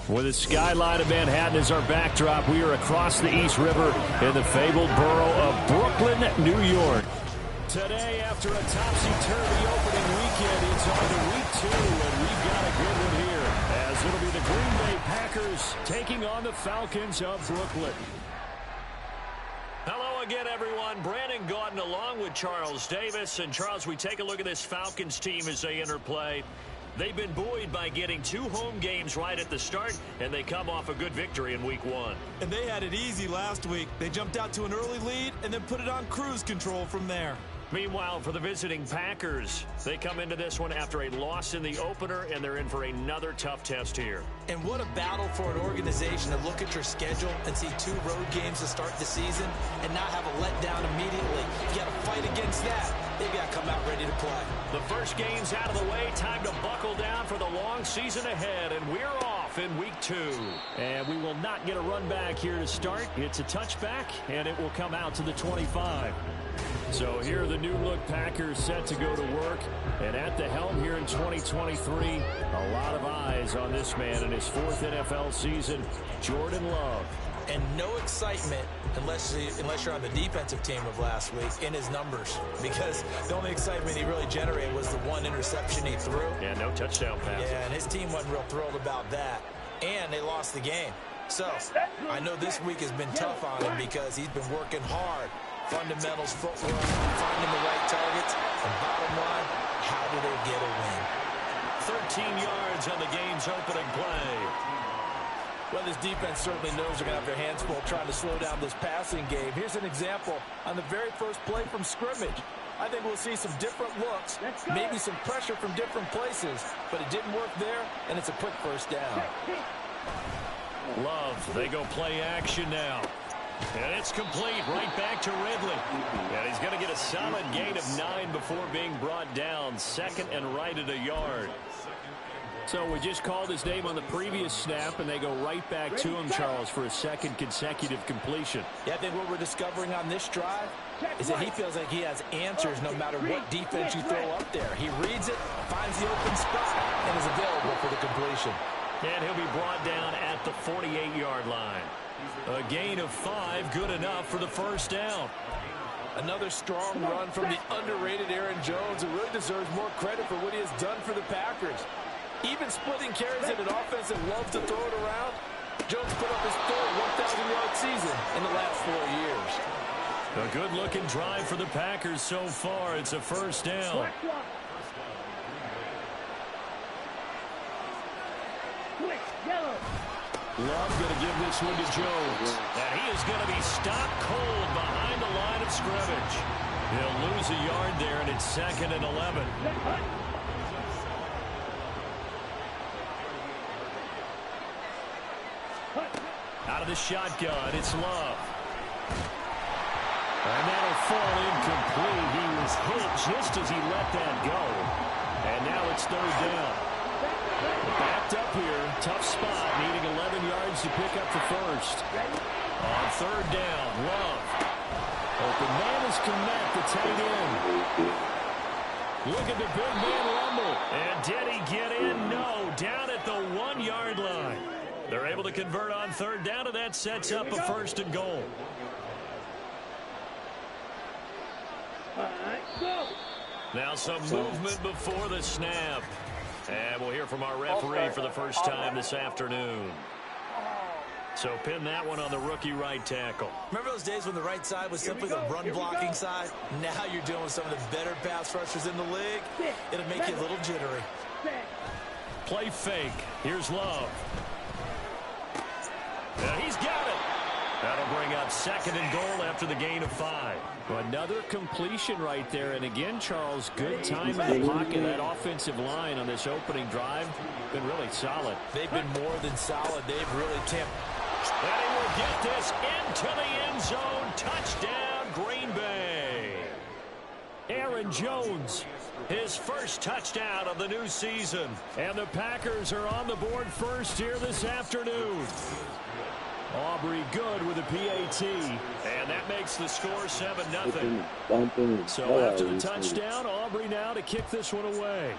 With the skyline of Manhattan as our backdrop, we are across the East River in the fabled borough of Brooklyn, New York. Today, after a topsy-turvy opening weekend, it's on to week 2, and we've got a good one here, as it'll be the Green Bay Packers taking on the Falcons of Brooklyn. Hello again, everyone. Brandon Gaudin along with Charles Davis. And, Charles, we take a look at this Falcons team as they enter play. They've been buoyed by getting 2 home games right at the start, and they come off a good victory in week 1. And they had it easy last week. They jumped out to an early lead and then put it on cruise control from there. Meanwhile, for the visiting Packers, they come into this one after a loss in the opener, and they're in for another tough test here. And what a battle for an organization to look at your schedule and see 2 road games to start the season and not have a letdown immediately. You got to fight against that. They've got to come out ready to play. The first game's out of the way. Time to buckle down for the long season ahead, and we're off in week 2. And we will not get a run back here to start. It's a touchback, and it will come out to the 25. So here are the new-look Packers set to go to work. And at the helm here in 2023, a lot of eyes on this man in his 4th NFL season, Jordan Love. And no excitement unless you're on the defensive team of last week in his numbers. Because the only excitement he really generated was the 1 interception he threw. Yeah, no touchdown pass. Yeah, and his team wasn't real thrilled about that. And they lost the game. So I know this week has been tough on him because he's been working hard. Fundamentals, footwork, finding the right targets, and bottom line, how do they get a win? 13 yards on the game's opening play. Well, this defense certainly knows they're going to have their hands full trying to slow down this passing game. Here's an example on the very first play from scrimmage. I think we'll see some different looks, maybe some pressure from different places, but it didn't work there, and it's a quick first down. Love, they go play action now. And it's complete right back to Ridley. And he's going to get a solid gain of 9 before being brought down. 2nd and right at a yard. So we just called his name on the previous snap, and they go right back to him, Charles, for a 2nd consecutive completion. Yeah, I think what we're discovering on this drive is that he feels like he has answers no matter what defense you throw up there. He reads it, finds the open spot, and is available for the completion. And he'll be brought down at the 48-yard line. A gain of 5, good enough for the first down. Another strong run from the underrated Aaron Jones, who really deserves more credit for what he has done for the Packers. Even splitting carries in an offense that loves to throw it around, Jones put up his 3rd 1,000-yard season in the last 4 years. A good-looking drive for the Packers so far. It's a first down. Love going to give this one to Jones. And he is going to be stopped cold behind the line of scrimmage. He'll lose a yard there, and it's 2nd and 11. Out of the shotgun, it's Love. And that'll fall incomplete. He was hit just as he let that go. And now it's 3rd down. Backed up here, tough spot, needing 11 yards to pick up the first. On 3rd down, Love. Open man is Connect, the tight end. Look at the big man rumble. And did he get in? No, down at the 1-yard line. They're able to convert on 3rd down, and that sets up a 1st and goal. Now some movement before the snap. And we'll hear from our referee for the first time this afternoon. So pin that one on the rookie right tackle. Remember those days when the right side was simply the run-blocking side? Now you're dealing with some of the better pass rushers in the league. It'll make you a little jittery. Play fake. Here's Love. And he's got it. That'll bring up 2nd and goal after the gain of 5. Another completion right there. And again, Charles, good time in the pocket. That offensive line on this opening drive been really solid. They've been more than solid. They've really tempted. And he will get this into the end zone. Touchdown, Green Bay. Aaron Jones, his first touchdown of the new season. And the Packers are on the board first here this afternoon. Aubrey good with a PAT. And that makes the score 7-0. So after the touchdown, Aubrey now to kick this one away.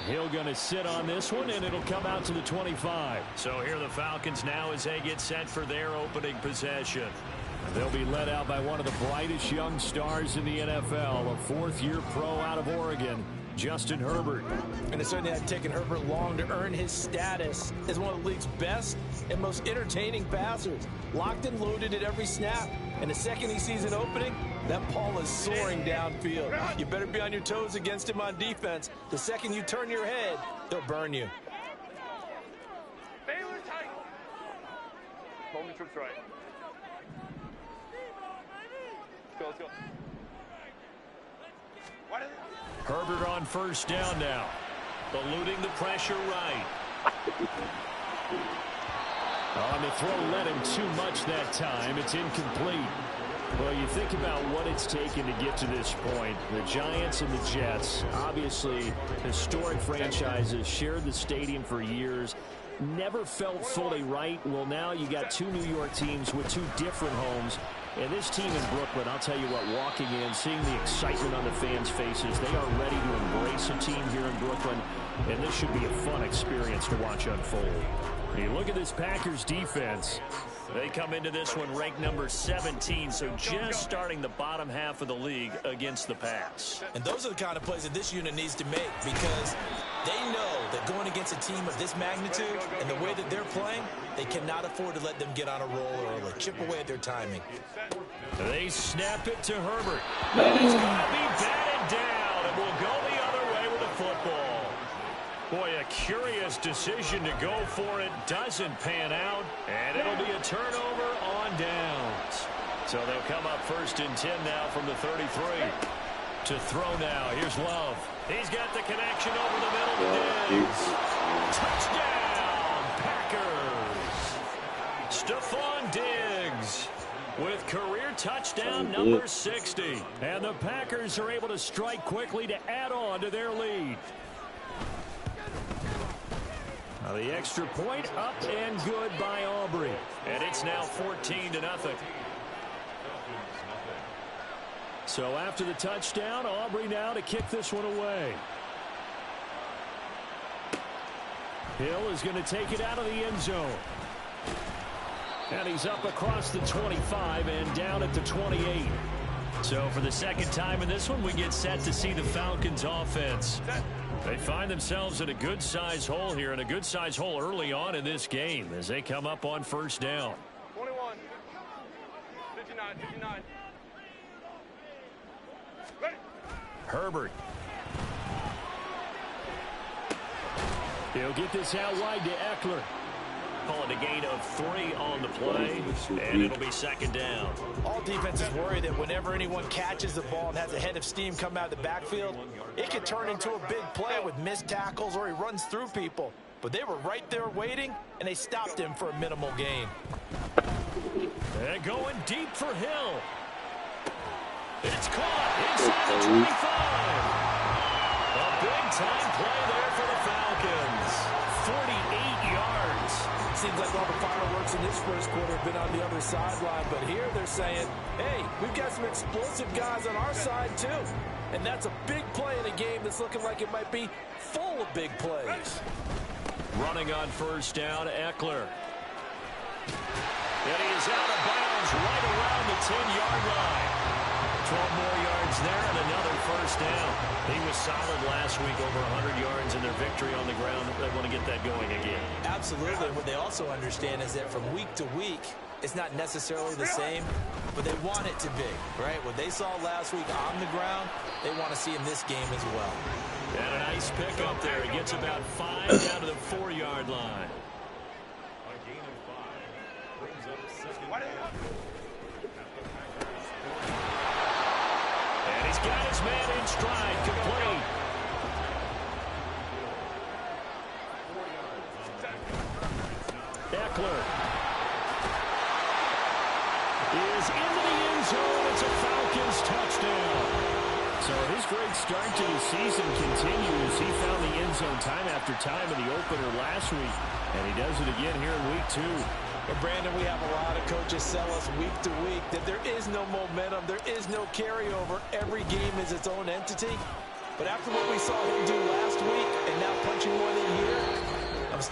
He'll going to sit on this one, and it'll come out to the 25. So here the Falcons now as they get set for their opening possession. They'll be led out by one of the brightest young stars in the NFL, a fourth-year pro out of Oregon, Justin Herbert. And it certainly had taken Herbert long to earn his status as one of the league's best and most entertaining passers. Locked and loaded at every snap. And the second he sees an opening, that ball is soaring downfield. You better be on your toes against him on defense. The second you turn your head, they'll burn you. Hold the trips right. Let's go. Herbert on first down now. Eluding the pressure right. On the throw, led him too much that time. It's incomplete. Well, you think about what it's taken to get to this point. The Giants and the Jets, obviously historic franchises, shared the stadium for years. Never felt fully right. Well, now you got two New York teams with two different homes. And this team in Brooklyn, I'll tell you what, walking in, seeing the excitement on the fans' faces, they are ready to embrace a team here in Brooklyn. And this should be a fun experience to watch unfold. You look at this Packers defense. They come into this one ranked number 17, so just starting the bottom half of the league against the pass. And those are the kind of plays that this unit needs to make, because they know that going against a team of this magnitude and the way that they're playing, they cannot afford to let them get on a roll early. Chip away at their timing. They snap it to Herbert. And it's going to be batted down, and will go the other way with the football. Boy, a curious decision to go for it. Doesn't pan out, and it'll be a turnover on downs. So they'll come up first and 10 now from the 33. To throw now. Here's Love. He's got the connection over the middle to Diggs. Touchdown, Packers. Stephon Diggs with career touchdown number 60. And the Packers are able to strike quickly to add on to their lead. Now the extra point up and good by Aubrey. And it's now 14-0. So after the touchdown, Aubrey now to kick this one away. Hill is going to take it out of the end zone. And he's up across the 25 and down at the 28. So for the second time in this one, we get set to see the Falcons offense. They find themselves in a good-sized hole here, and a good-sized hole early on in this game as they come up on first down. 21, 59. Ready. Herbert. He'll get this out wide to Eckler. Call it a gain of 3 on the play, and it'll be second down. All defenses worry that whenever anyone catches the ball and has a head of steam come out of the backfield, it could turn into a big play with missed tackles or he runs through people. But they were right there waiting, and they stopped him for a minimal gain. And going deep for Hill. It's caught inside the 25. A big-time play there for the Falcons. 48 yards. Seems like all the fireworks in this first quarter have been on the other sideline, but here they're saying, hey, we've got some explosive guys on our side too. And that's a big play in a game that's looking like it might be full of big plays. Running on first down, Eckler. And he is out of bounds right around the 10-yard line. 12 more yards there and another first down. He was solid last week, over 100 yards in their victory on the ground. They want to get that going again. Absolutely. What they also understand is that from week to week, it's not necessarily the same, but they want it to be, right? What they saw last week on the ground, they want to see in this game as well. And a nice pickup there. He gets about 5 down to the 4-yard line. And he's got his man in stride, complete. Eckler is into the end zone. It's a Falcons touchdown. So his great start to the season continues. He found the end zone time after time in the opener last week, and he does it again here in week 2. But Brandon, we have a lot of coaches tell us week to week that there is no momentum, there is no carryover. Every game is its own entity. But after what we saw him do last week and now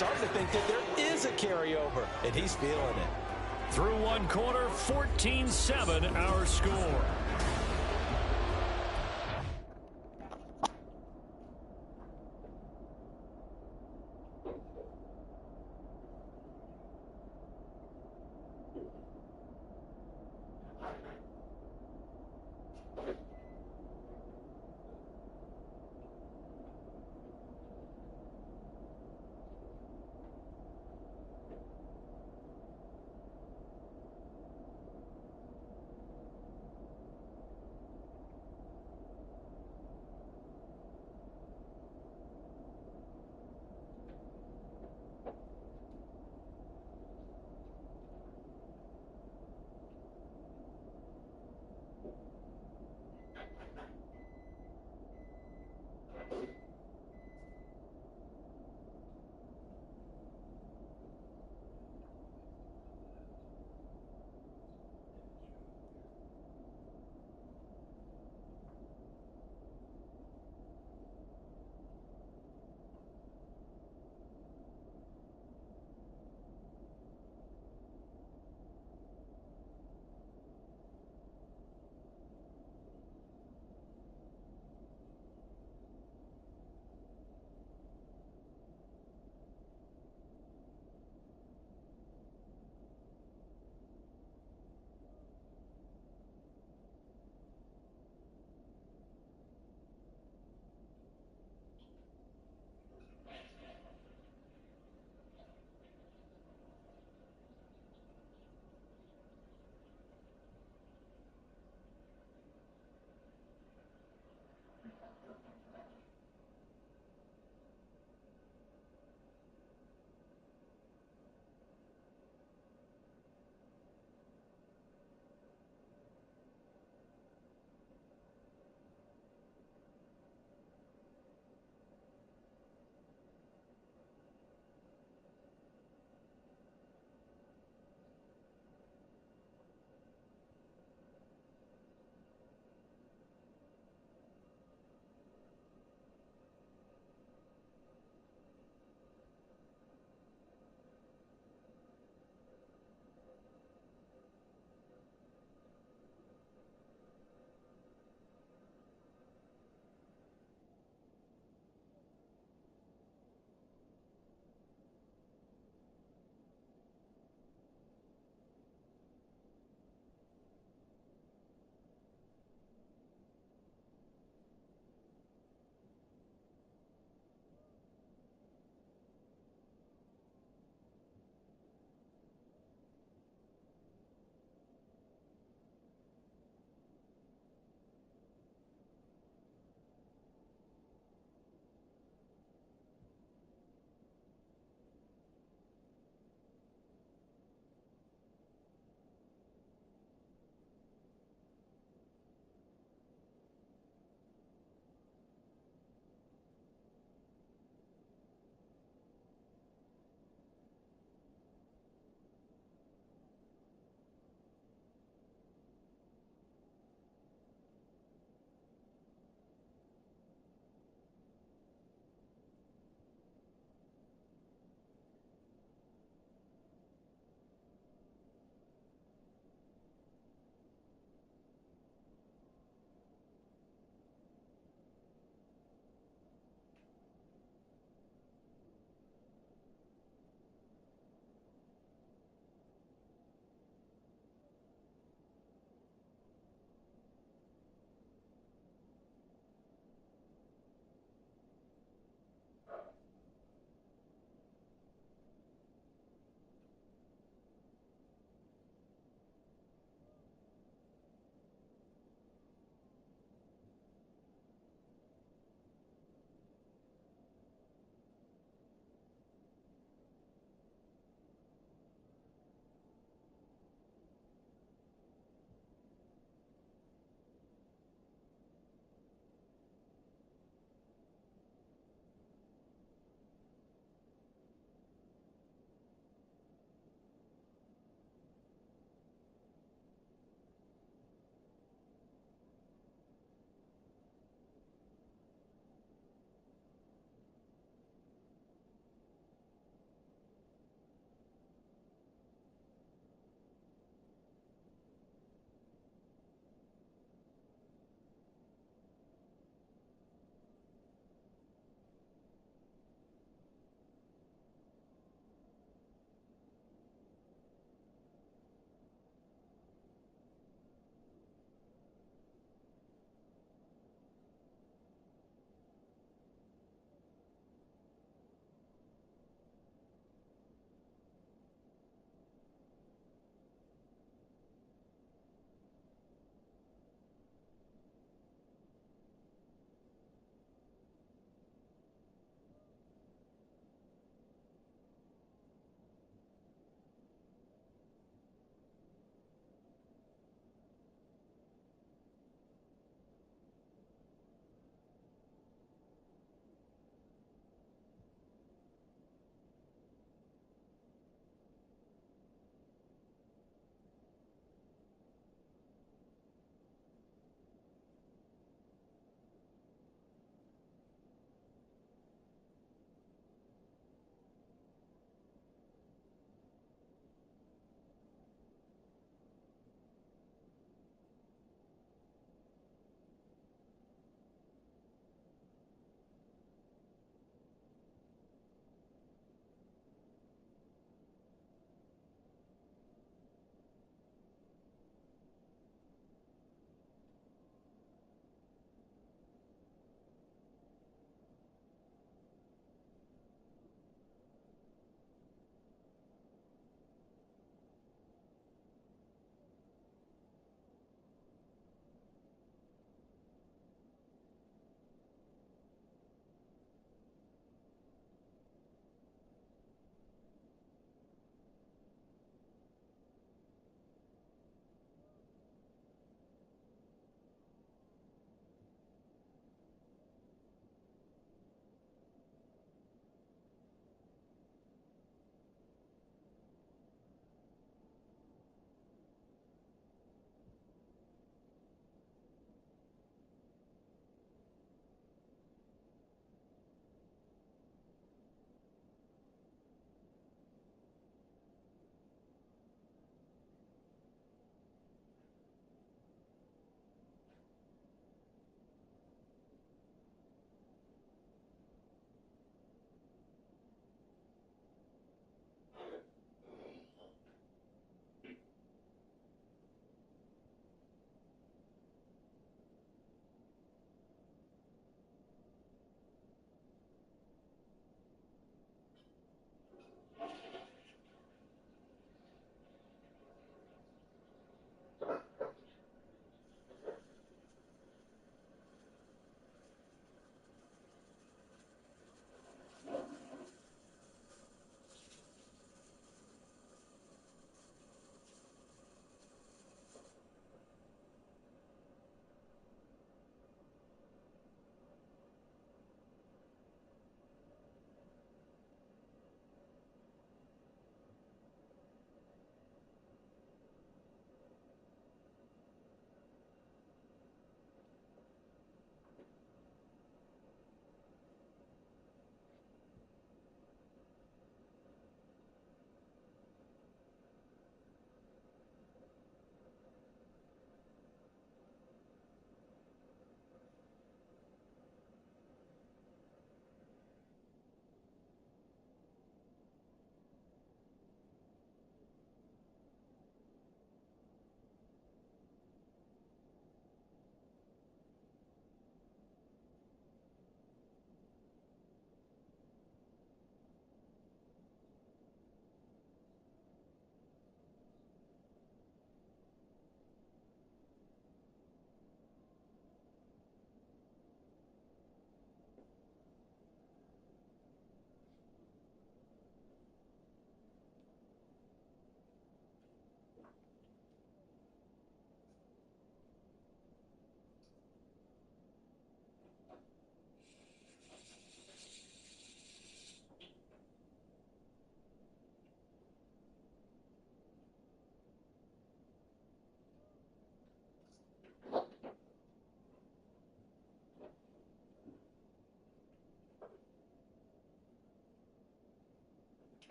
starting to think that there is a carryover, and he's feeling it. Through one quarter, 14-7 our score.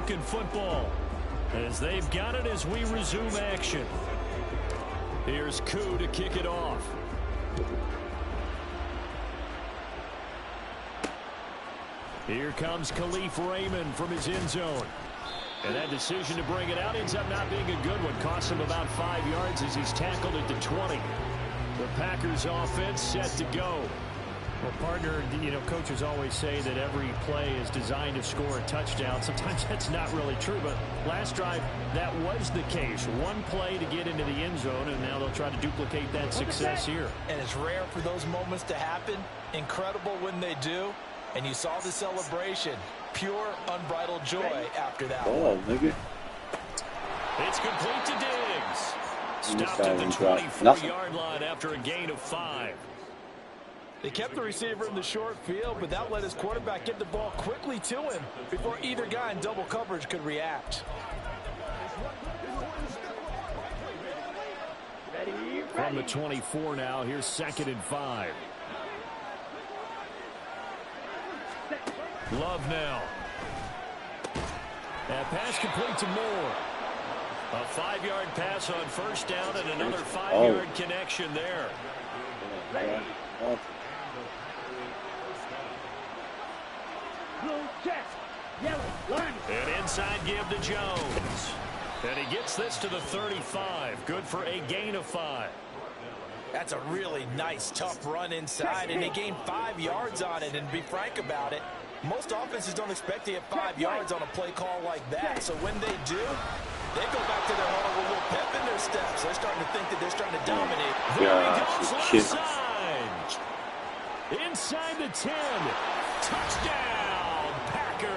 Falcon football as they've got it as we resume action. Here's Koo to kick it off. Here comes Khalif Raymond from his end zone. And that decision to bring it out ends up not being a good one. Costs him about 5 yards as he's tackled at the 20. The Packers offense set to go. Well, partner, you know, coaches always say that every play is designed to score a touchdown. Sometimes that's not really true, but last drive, that was the case. One play to get into the end zone, and now they'll try to duplicate that success here. And it's rare for those moments to happen. Incredible when they do. And you saw the celebration. Pure, unbridled joy after that. Oh, nigga. It's complete to Diggs. Stopped at the 24-yard line after a gain of 5. They kept the receiver in the short field, but that let his quarterback get the ball quickly to him before either guy in double coverage could react. From the 24 now, here's 2nd and 5. Love now. That pass complete to Moore. A 5-yard pass on first down and another 5-yard connection there. And inside give to Jones. And he gets this to the 35. Good for a gain of 5. That's a really nice, tough run inside, and he gained 5 yards on it. And to be frank about it, most offenses don't expect to get 5 yards on a play call like that. So when they do, they go back to their huddle with a little pep in their steps. They're starting to think that they're starting to dominate. There he goes left side. Inside the 10. Touchdown, Packers.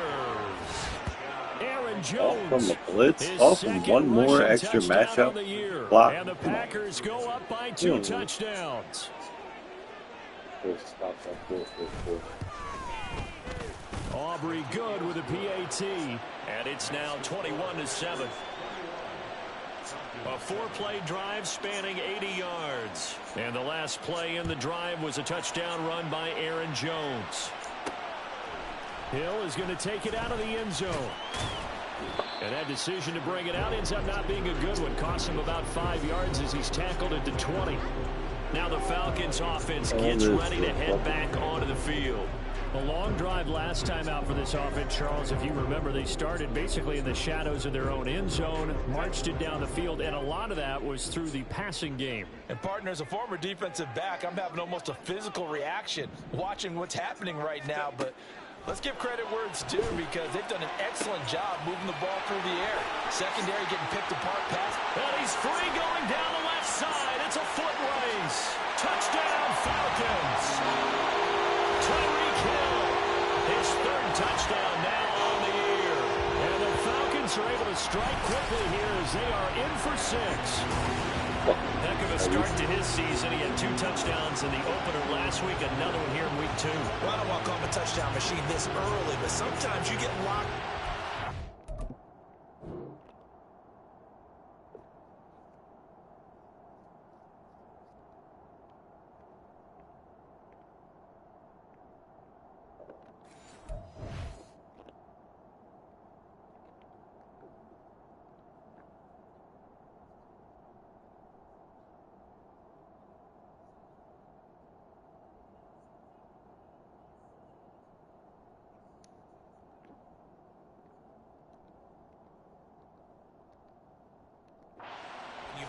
Aaron Jones. From the blitz. From one more extra matchup. Block. And the Packers go up by 2 touchdowns. Aubrey good with a PAT. And it's now 21-7. A 4-play drive spanning 80 yards. And the last play in the drive was a touchdown run by Aaron Jones. Hill is going to take it out of the end zone. And that decision to bring it out ends up not being a good one. Costs him about 5 yards as he's tackled at the 20. Now the Falcons offense gets ready to head back onto the field. A long drive last time out for this offense, Charles. If you remember, they started basically in the shadows of their own end zone, marched it down the field, and a lot of that was through the passing game. And partner, as a former defensive back, I'm having almost a physical reaction watching what's happening right now. But let's give credit where it's due because they've done an excellent job moving the ball through the air. Secondary getting picked apart pass. And he's free going down the left side. It's a foot race. Touchdown, Falcons. Tyreek Hill, his 3rd touchdown now on the year. And the Falcons are able to strike quickly here as they are in for 6. Heck of a start to his season. He had 2 touchdowns in the opener last week, another one here in week 2. Well, I don't want to call him a touchdown machine this early, but sometimes you get locked.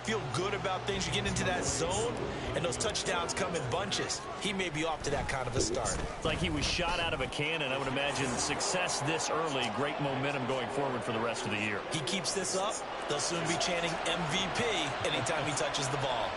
Feel good about things. You get into that zone, and those touchdowns come in bunches. He may be off to that kind of a start. It's like he was shot out of a cannon. I would imagine success this early, great momentum going forward for the rest of the year. He keeps this up, they'll soon be chanting MVP anytime he touches the ball.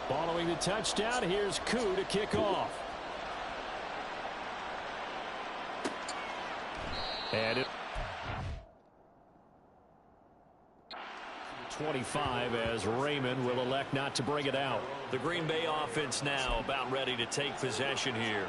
Following the touchdown, here's Koo to kick off. And it 25 as Raymond will elect not to bring it out. The Green Bay offense now about ready to take possession here.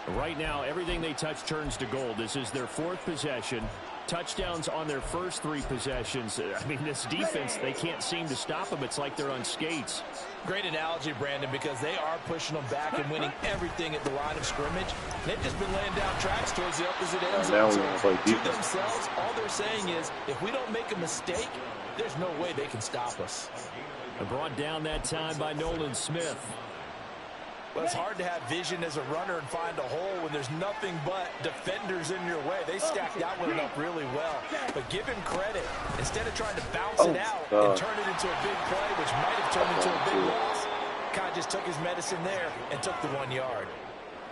Right now, everything they touch turns to gold. This is their 4th possession. Touchdowns on their first 3 possessions. I mean, this defense, they can't seem to stop them. It's like they're on skates. Great analogy, Brandon, because they are pushing them back and winning everything at the line of scrimmage. They've just been laying down tracks towards the opposite end zone. So to themselves, all they're saying is, if we don't make a mistake, there's no way they can stop us. Brought down that time by Nolan Smith. Well, it's hard to have vision as a runner and find a hole when there's nothing but defenders in your way. They stacked that one up really well. But give him credit. Instead of trying to bounce it out and turn it into a big play, which might have turned into a big loss, kind of just took his medicine there and took the 1 yard.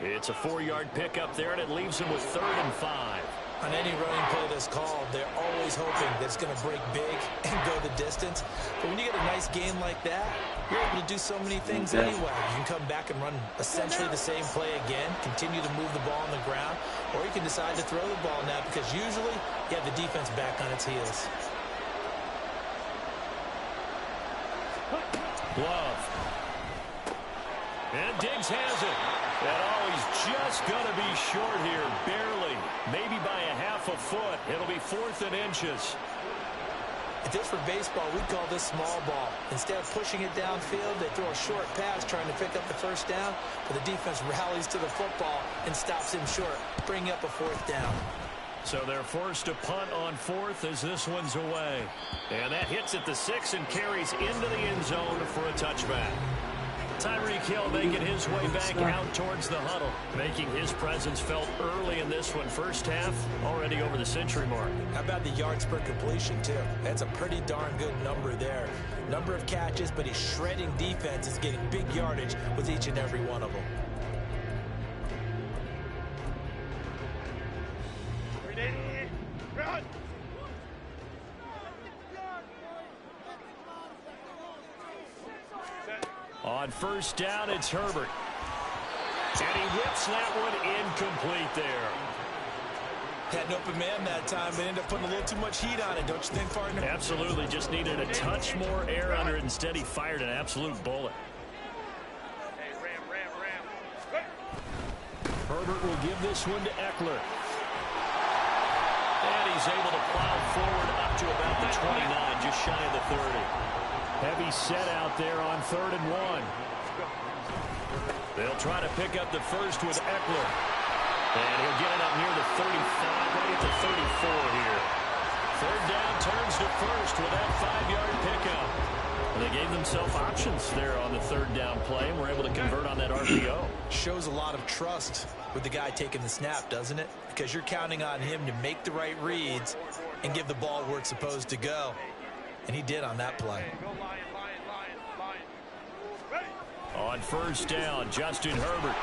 It's a 4-yard pickup there, and it leaves him with 3rd and 5. On any running play that's called, they're always hoping that it's going to break big and go the distance. But when you get a nice game like that, you're able to do so many things anyway. You can come back and run essentially the same play again, continue to move the ball on the ground, or you can decide to throw the ball now because usually you have the defense back on its heels. Glove. And Diggs has it. And he's just going to be short here, barely. Maybe by a half a foot. It'll be 4th and inches. If this were baseball, we'd call this small ball. Instead of pushing it downfield, they throw a short pass trying to pick up the 1st down, but the defense rallies to the football and stops him short, bringing up a 4th down. So they're forced to punt on 4th as this one's away. And that hits at the 6 and carries into the end zone for a touchback. Tyreek Hill making his way back out towards the huddle, making his presence felt early in this one. First half, already over the century mark. How about the yards per completion, too? That's a pretty darn good number there. Number of catches, but he's shredding defense. Is getting big yardage with each and every one of them. On first down, it's Herbert. And he whips that one incomplete there. Had an open man that time, but ended up putting a little too much heat on it, don't you think, partner? Absolutely. Just needed a touch more air under it. Instead, he fired an absolute bullet. Hey, ram. Herbert will give this one to Eckler. And he's able to plow forward up to about the 29, just shy of the 30. Heavy set out there on 3rd and 1. They'll try to pick up the first with Eckler. And he'll get it up near the 35, right at the 34 here. 3rd down turns to first with that 5-yard pickup. And they gave themselves options there on the 3rd down play and were able to convert on that RPO. Shows a lot of trust with the guy taking the snap, doesn't it? Because you're counting on him to make the right reads and give the ball where it's supposed to go. And he did on that play. On first down, Justin Herbert.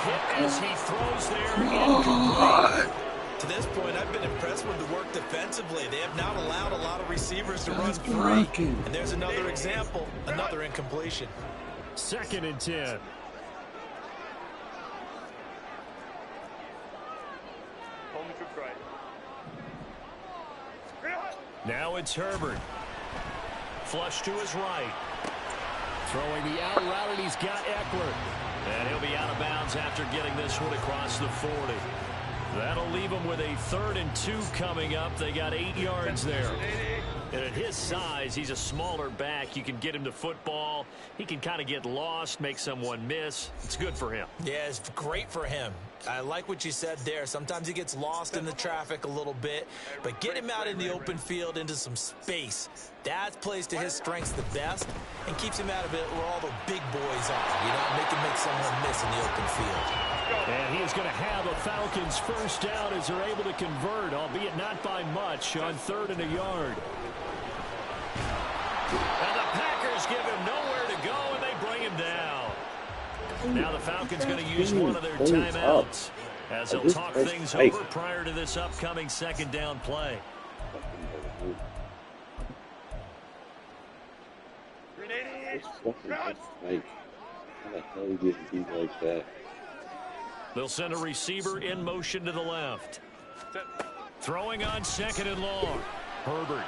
Hit as he throws there, incomplete. To this point, I've been impressed with the work defensively. They have not allowed a lot of receivers to run free. And there's another example, another incompletion. 2nd and 10. Now it's Herbert. Flush to his right. Throwing the out route, and he's got Eckler. And he'll be out of bounds after getting this one across the 40. That'll leave him with a 3rd and 2 coming up. They got 8 yards there. And at his size, he's a smaller back. You can get him to football. He can kind of get lost, make someone miss. It's good for him. Yeah, it's great for him. I like what you said there. Sometimes he gets lost in the traffic a little bit, but get him out in the open field into some space. That plays to his strengths the best and keeps him out of it where all the big boys are. You know, make someone miss in the open field. And he is going to have a Falcons first down as they're able to convert, albeit not by much, on 3rd and a yard. And the Packers give him nowhere to go, and they bring him down. Now the Falcons going to use one of their timeouts as they'll talk things over prior to this upcoming 2nd down play. They'll send a receiver in motion to the left. Throwing on 2nd and long. Herbert.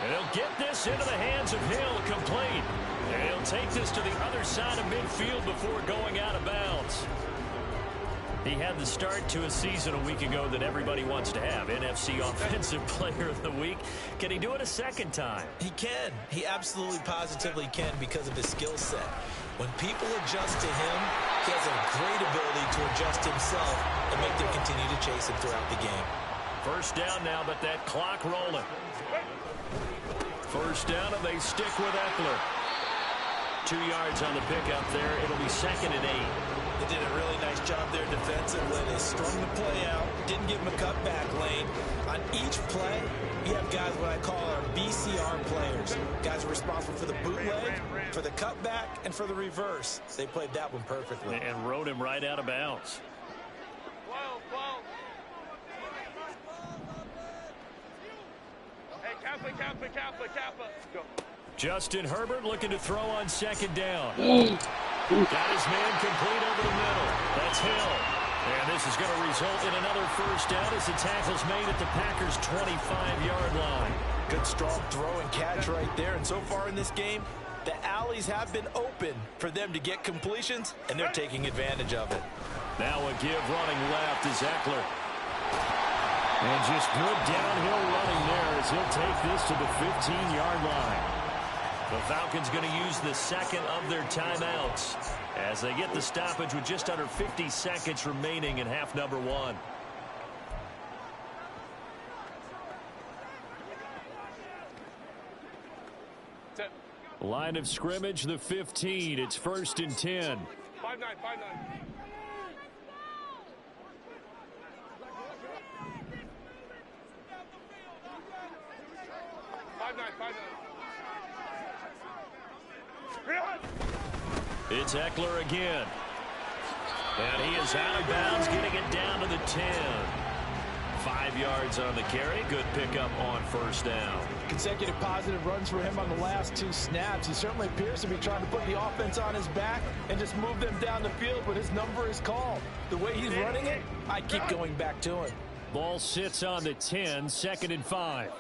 And he'll get this into the hands of Hill, complete. And he'll take this to the other side of midfield before going out of bounds. He had the start to a season a week ago that everybody wants to have. NFC Offensive Player of the Week. Can he do it a second time? He can. He absolutely positively can because of his skill set. When people adjust to him, he has a great ability to adjust himself and make them continue to chase him throughout the game. First down now, but that clock rolling. First down, and they stick with Eckler. 2 yards on the pickup there. It'll be 2nd and 8. They did a really nice job there defensively. They strung the play out, didn't give him a cutback lane. On each play, you have guys what I call our BCR players. Guys are responsible for the bootleg, for the cutback, and for the reverse. They played that one perfectly. And rode him right out of bounds. Hey, Kappa. Go. Justin Herbert looking to throw on 2nd down. Got his man complete over the middle. That's Hill. And this is going to result in another first down as the tackle's made at the Packers' 25-yard line. Good strong throw and catch right there. And so far in this game, the alleys have been open for them to get completions, and they're taking advantage of it. Now a give running left is Eckler. And just good downhill running there as he'll take this to the 15-yard line. The Falcons going to use the 2nd of their timeouts as they get the stoppage with just under 50 seconds remaining in half number 1. Line of scrimmage, the 15. It's 1st and 10. 5-9. 5-9. It's Eckler again. And he is out of bounds, getting it down to the 10. 5 yards on the carry. Good pickup on first down. Consecutive positive runs for him on the last 2 snaps. He certainly appears to be trying to put the offense on his back and just move them down the field when his number is called. The way he's running it, I keep going back to him. Ball sits on the 10, 2nd and 5.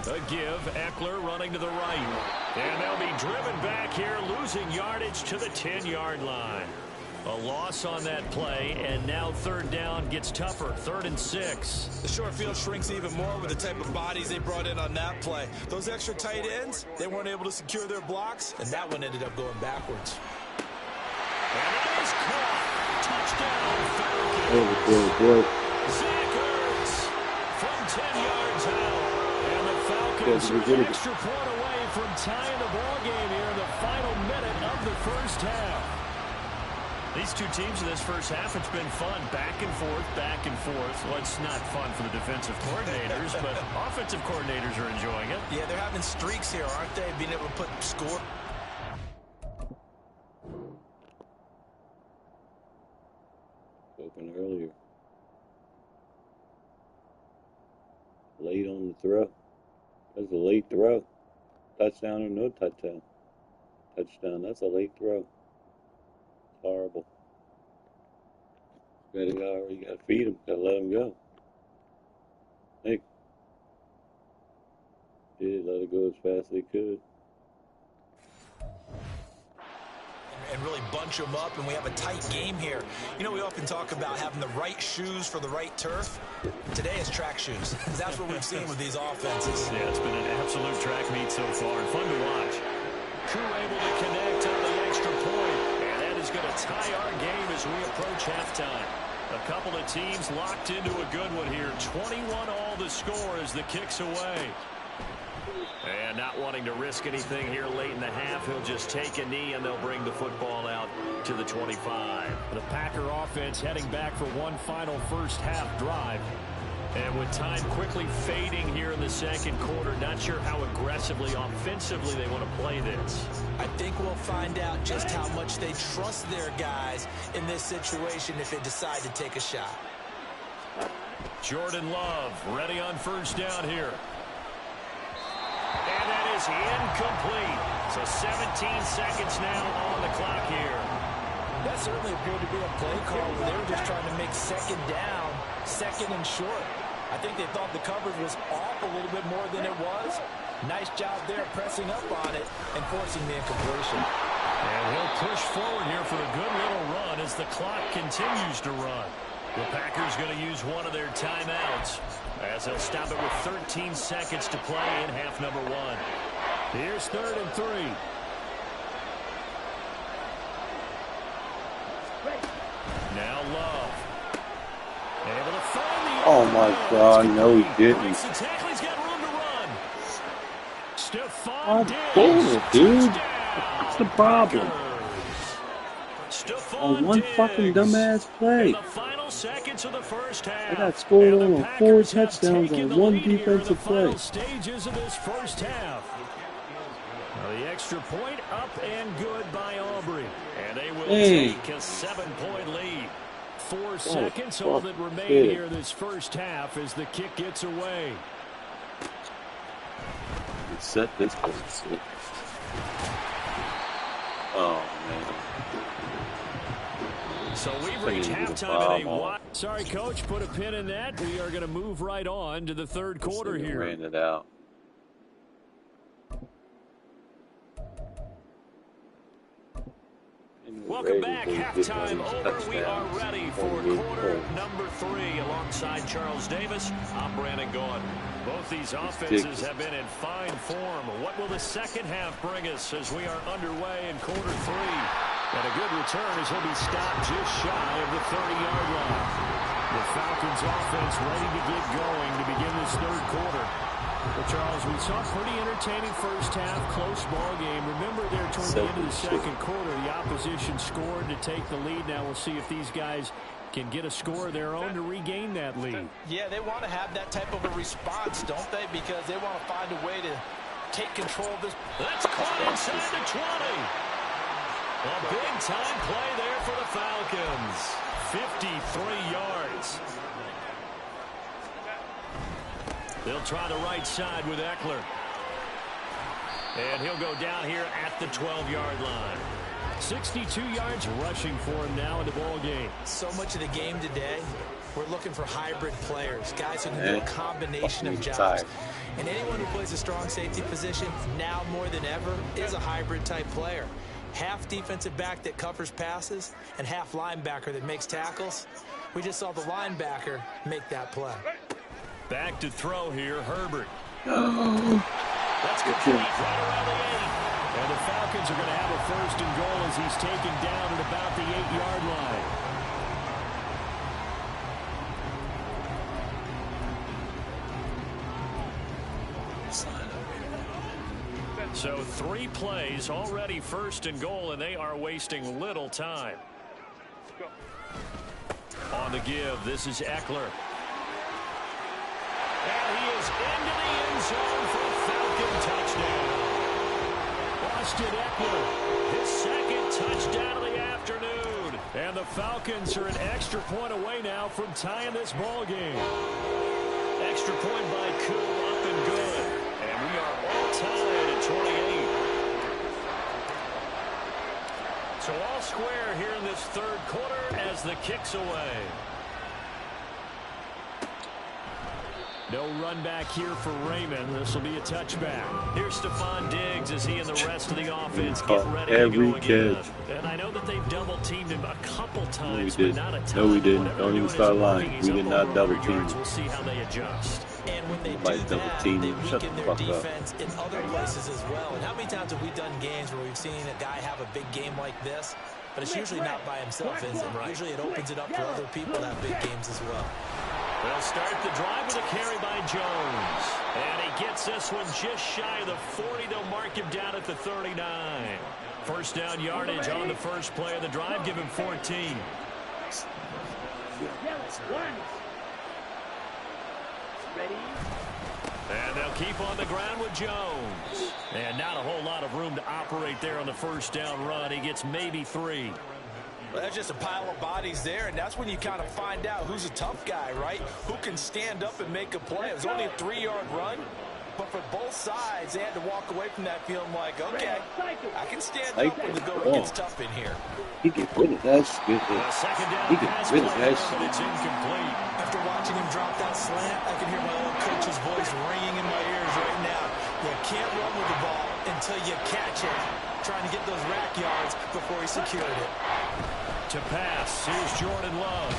A give, Eckler running to the right. And they'll be driven back here, losing yardage to the 10-yard line. A loss on that play, and now 3rd down gets tougher, 3rd and 6. The short field shrinks even more with the type of bodies they brought in on that play. Those extra tight ends, they weren't able to secure their blocks, and that one ended up going backwards. And that is caught. Touchdown, Falcons. Oh, boy. Zach Ertz from 10 yards out. And the Falcons are an extra point away from tying the ball game here in the final minute of the first half. These two teams in this first half, it's been fun. Back and forth. Well, it's not fun for the defensive coordinators, but offensive coordinators are enjoying it. Yeah, they're having streaks here, aren't they? Being able to put score. Open earlier. Late on the throw. That's a late throw. Touchdown or no touchdown. Touchdown, that's a late throw. Horrible. You gotta feed him. Gotta let him go. Hey. Yeah, let it go as fast as they could. And really bunch them up, and we have a tight game here. You know, we often talk about having the right shoes for the right turf. Today is track shoes. That's what we've seen with these offenses. Yeah, it's been an absolute track meet so far. Fun to watch. Koo able to connect on the extra point. And that is going to tie our game as we approach halftime. A couple of teams locked into a good one here. 21-all the score as the kick's away. And not wanting to risk anything here late in the half, he'll just take a knee and they'll bring the football out to the 25. The Packer offense heading back for one final first half drive. And with time quickly fading here in the second quarter, not sure how aggressively, offensively they want to play this. I think we'll find out just how much they trust their guys in this situation if they decide to take a shot. Jordan Love ready on first down here. And that is incomplete. So 17 seconds now on the clock here. That certainly appeared to be a play call where they were just trying to make second down, second and short. I think they thought the coverage was off a little bit more than it was. Nice job there pressing up on it and forcing the incompletion. And he'll push forward here for a good little run as the clock continues to run. The Packers going to use one of their timeouts as they'll stop it with 13 seconds to play in half number one. Here's 3rd and 3. Now Love. Able to find the Oh my God, no he didn't. Breaks the tackle, he's got room to run. Stephon Oh, Diggs, dude. touchdown, What's the problem? Stephon On one Diggs. fucking dumbass play. In the final seconds of the first half. I got scored And the on 4 Packers have touchdowns taken on the one lead here in defensive the play. final stages of this first half. Now the extra point up and good by Aubrey. And they will take a 7-point lead. 4 seconds all that remain here this first half as the kick gets away. Set this place. Oh man. So we've reached halftime in a wide. Sorry, Coach, put a pin in that. We are going to move right on to the third quarter here. Ran it out. Welcome back. Halftime over. We are ready for quarter number 3 alongside Charles Davis. I'm Brandon Gaudin. Both these offenses have been in fine form. What will the second half bring us as we are underway in quarter 3? And a good return as he'll be stopped just shy of the 30-yard line. The Falcons offense ready to get going to begin this third quarter. Well, Charles, we saw a pretty entertaining first half, close ball game. Remember there toward the end of the second quarter, the opposition scored to take the lead. Now we'll see if these guys can get a score of their own to regain that lead. Yeah, they want to have that type of a response, don't they? Because they want to find a way to take control of this. That's caught inside the 20. A big-time play there for the Falcons. 53 yards. They'll try the right side with Eckler. And he'll go down here at the 12-yard line. 62 yards rushing for him now in the ball game. So much of the game today, we're looking for hybrid players, guys who can do a combination of jobs. And anyone who plays a strong safety position, now more than ever, is a hybrid-type player. Half defensive back that covers passes and half linebacker that makes tackles. We just saw the linebacker make that play. Back to throw here, Herbert. Oh. That's complete right around the 8. And the Falcons are going to have a 1st and goal as he's taken down at about the 8-yard line. So 3 plays already 1st and goal, and they are wasting little time. On the give, this is Eckler. And he is into the end zone for a Falcon touchdown. Austin Eckler, his 2nd touchdown of the afternoon. And the Falcons are an extra point away now from tying this ball game. Extra point by Koo, up and good. And we are all tied at 28. So all square here in this third quarter as the kick's away. No run back here for Raymond. This will be a touchback. Here's Stephon Diggs as he and the rest of the offense get ready to go again. And I know that they've double-teamed him a couple times, but not a ton. No, we didn't. Don't even start lying. We did not double-team. We'll see how they adjust. And when they do that, they weaken their defense in other places as well. And how many times have we done games where we've seen a guy have a big game like this, but it's usually not by himself, is it? Usually it opens it up for other people to have big games as well. They'll start the drive with a carry by Jones. And he gets this one just shy of the 40. They'll mark him down at the 39. 1st down yardage on the first play of the drive. Give him 14. And they'll keep on the ground with Jones. And not a whole lot of room to operate there on the 1st down run. He gets maybe 3. Well, that's just a pile of bodies there, and that's when you kind of find out who's a tough guy, right? Who can stand up and make a play. It was only a 3-yard run, but for both sides, they had to walk away from that feeling like, okay, I can stand up when the going gets tough in here. He get rid of that shit. He get rid of that shit. It's incomplete. After watching him drop that slant, I can hear my old coach's voice ringing in my ears right now. You can't run with the ball until you catch it. trying to get those rack yards before he secured it. To pass, here's Jordan Love.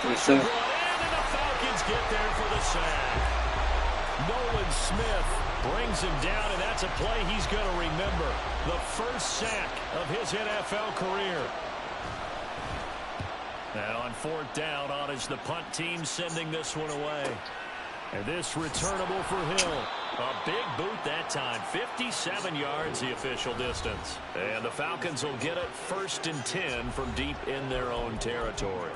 Yes, sir. And the Falcons get there for the sack. Nolan Smith brings him down, and that's a play he's going to remember. The first sack of his NFL career. And on fourth down, on is the punt team sending this one away. And this returnable for Hill. A big boot that time. 57 yards the official distance. And the Falcons will get it 1st and 10 from deep in their own territory.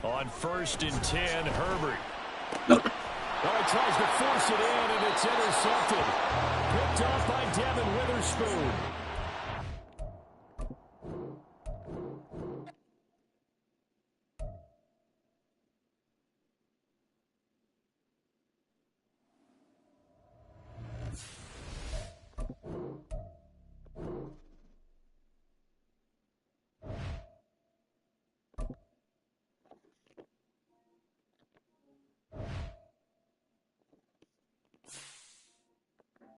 On 1st and 10, Herbert. Nope. He tries to force it in, and it's intercepted. Picked off by Devin Witherspoon.